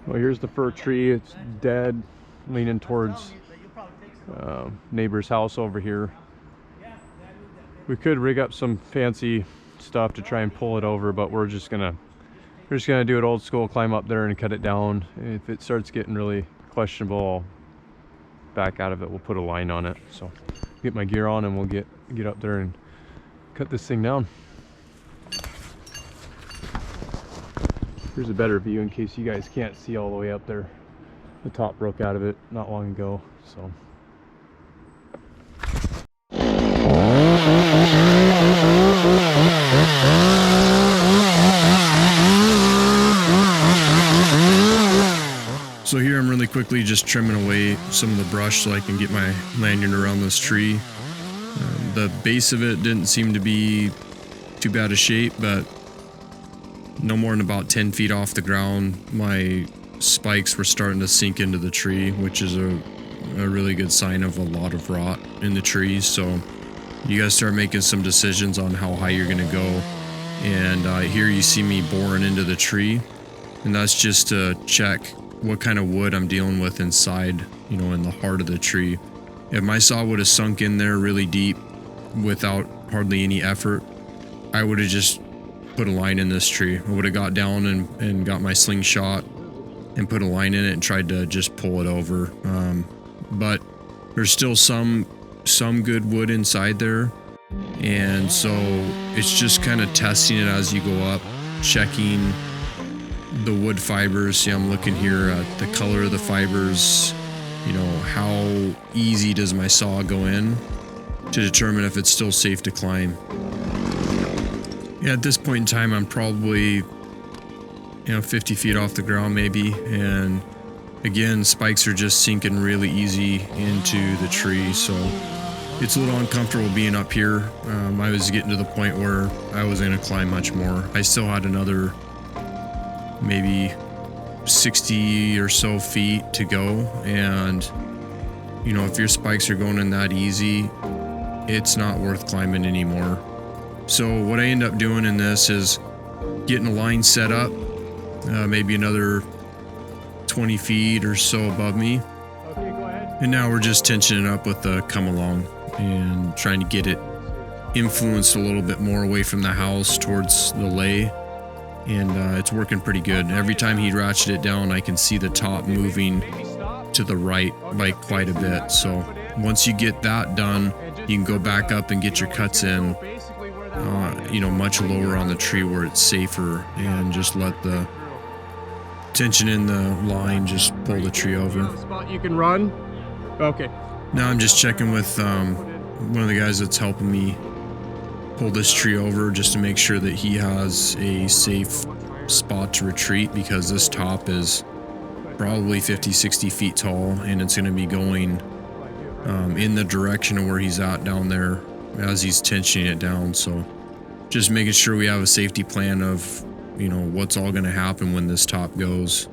Well, here's the fir tree. It's dead, leaning towards neighbor's house over here. We could rig up some fancy stuff to try and pull it over, but we're just gonna do it old school, climb up there and cut it down. If it starts getting really questionable, I'll back out of it. We'll put a line on it. So get my gear on and we'll get up there and cut this thing down. Here's a better view in case you guys can't see all the way up there. The top broke out of it not long ago, so. So here I'm really quickly just trimming away some of the brush so I can get my lanyard around this tree. The base of it didn't seem to be too bad a shape, but no more than about 10 feet off the ground, my spikes were starting to sink into the tree, which is a really good sign of a lot of rot in the trees. So you guys start making some decisions on how high you're gonna go. And here you see me boring into the tree, and that's just to check what kind of wood I'm dealing with inside, you know, in the heart of the tree. If my saw would have sunk in there really deep without hardly any effort, I would have just put a line in this tree. I would have got down and got my slingshot and put a line in it and tried to just pull it over. But there's still some good wood inside there, and so it's just kind of testing it as you go up, checking the wood fibers. See, I'm looking here at the color of the fibers, you know, how easy does my saw go in to determine if it's still safe to climb. Yeah, at this point in time, I'm probably, 50 feet off the ground maybe, and again, spikes are just sinking really easy into the tree, so it's a little uncomfortable being up here. I was getting to the point where I was going to climb much more. I still had another maybe 60 or so feet to go, and if your spikes are going in that easy, it's not worth climbing anymore. So what I end up doing in this is getting a line set up, maybe another 20 feet or so above me. Okay, go ahead. And now we're just tensioning up with the come along and trying to get it influenced a little bit more away from the house towards the lay. And it's working pretty good. Every time he ratcheted it down, I can see the top moving to the right by quite a bit. So once you get that done, you can go back up and get your cuts in, much lower on the tree where it's safer, and just let the tension in the line just pull the tree over. Spot you can run. Okay. Now I'm just checking with one of the guys that's helping me pull this tree over, just to make sure that he has a safe spot to retreat, because this top is probably 50-60 feet tall, and it's going to be going in the direction of where he's at down there as he's tensioning it down. So just making sure we have a safety plan of what's all going to happen when this top goes.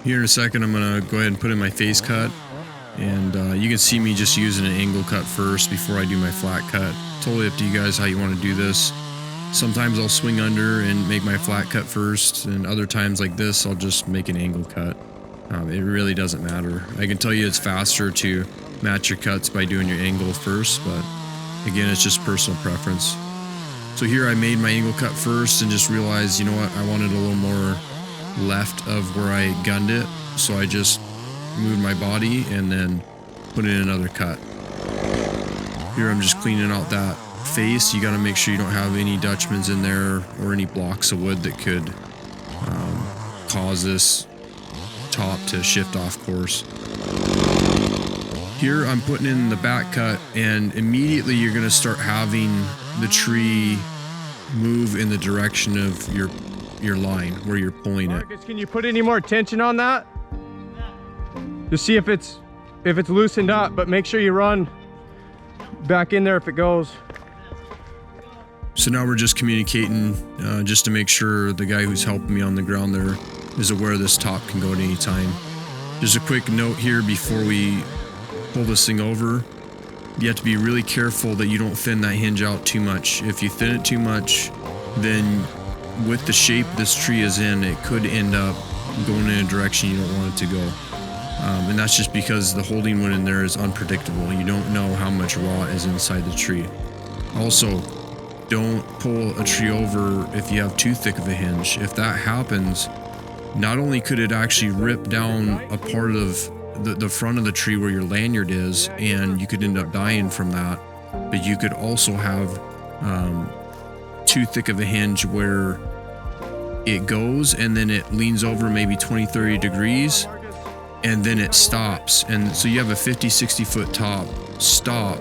Here in a second, I'm going to go ahead and put in my face cut, and you can see me just using an angle cut first before I do my flat cut. Totally up to you guys how you want to do this. Sometimes I'll swing under and make my flat cut first, and other times like this I'll just make an angle cut. It really doesn't matter. I can tell you it's faster to match your cuts by doing your angle first, but again, it's just personal preference. So here I made my angle cut first and just realized, I wanted a little more left of where I gunned it, so I just moved my body and then put in another cut. Here I'm just cleaning out that face. You got to make sure you don't have any Dutchmans in there or any blocks of wood that could cause this top to shift off course. Here I'm putting in the back cut, and immediately you're going to start having the tree move in the direction of your line where you're pulling it. Marcus, can you put any more tension on that? Just see if it's loosened up, but make sure you run back in there if it goes. So now we're just communicating just to make sure the guy who's helping me on the ground there is aware this top can go at any time. Just a quick note here before we pull this thing over. you have to be really careful that you don't thin that hinge out too much. If you thin it too much, then with the shape this tree is in, it could end up going in a direction you don't want it to go. And that's just because the holding wood in there is unpredictable. You don't know how much raw is inside the tree. Also, don't pull a tree over if you have too thick of a hinge. If that happens, not only could it actually rip down a part of the front of the tree where your lanyard is, and you could end up dying from that, but you could also have too thick of a hinge where it goes and then it leans over maybe 20-30 degrees and then it stops, and so you have a 50-60 foot top stop,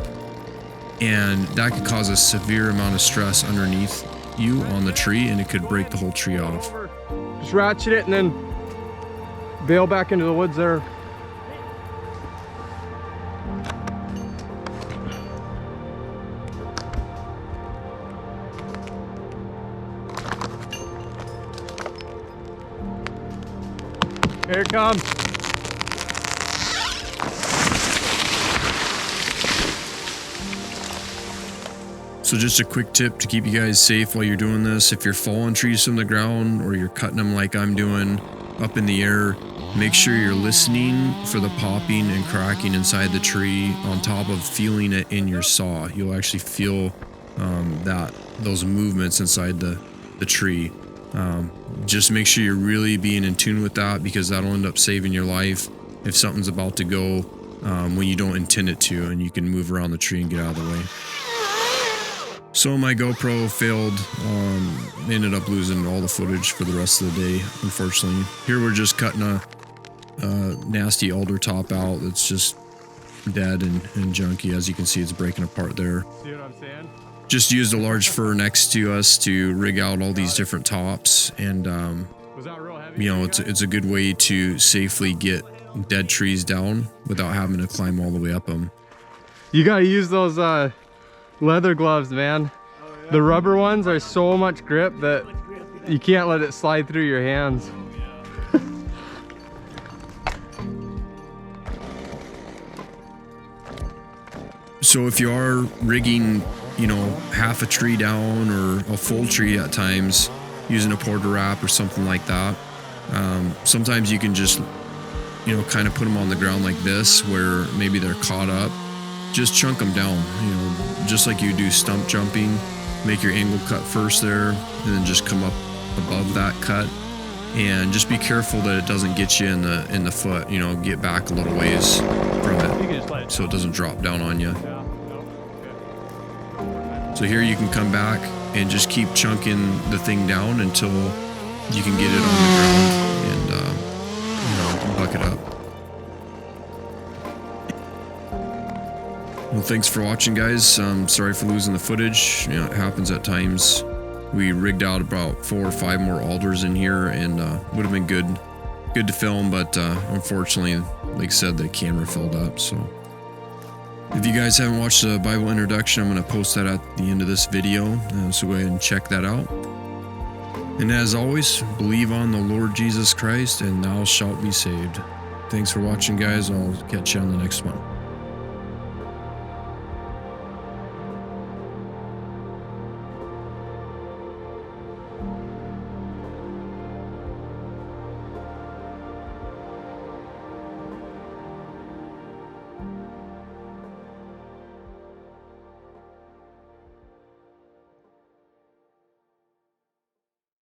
and that could cause a severe amount of stress underneath you on the tree, and it could break the whole tree off. Just ratchet it and then bail back into the woods there. Here it comes. So just a quick tip to keep you guys safe while you're doing this: if you're falling trees from the ground or you're cutting them like I'm doing up in the air, make sure you're listening for the popping and cracking inside the tree on top of feeling it in your saw. You'll actually feel those movements inside the tree. Just make sure you're really being in tune with that, because that'll end up saving your life if something's about to go when you don't intend it to, and you can move around the tree and get out of the way. So my GoPro failed, ended up losing all the footage for the rest of the day, unfortunately. Here we're just cutting a nasty alder top out that's just dead and junky. As you can see, it's breaking apart there. See what I'm saying? Just used a large fir next to us to rig out all these different tops, and Was that real heavy? you know, it's a good way to safely get dead trees down without having to climb all the way up them. You gotta use those leather gloves, man. The rubber ones are so much grip that you can't let it slide through your hands. So if you are rigging, you know, half a tree down or a full tree at times using a porter wrap or something like that, sometimes you can just, you know, kind of put them on the ground like this where maybe they're caught up. Just chunk them down, you know, just like you do stump jumping. Make your angle cut first there, and then just come up above that cut, and just be careful that it doesn't get you in the foot. You know, get back a little ways from it so it doesn't drop down on you. So here you can come back and just keep chunking the thing down until you can get it on the ground and you know, buck it up. Well, thanks for watching, guys. Sorry for losing the footage. You know, it happens at times. We rigged out about 4 or 5 more alders in here, and would have been good to film, but unfortunately, like I said, the camera filled up. So if you guys haven't watched the Bible introduction, I'm going to post that at the end of this video, so go ahead and check that out. And as always, believe on the Lord Jesus Christ, and thou shalt be saved. Thanks for watching, guys. I'll catch you on the next one.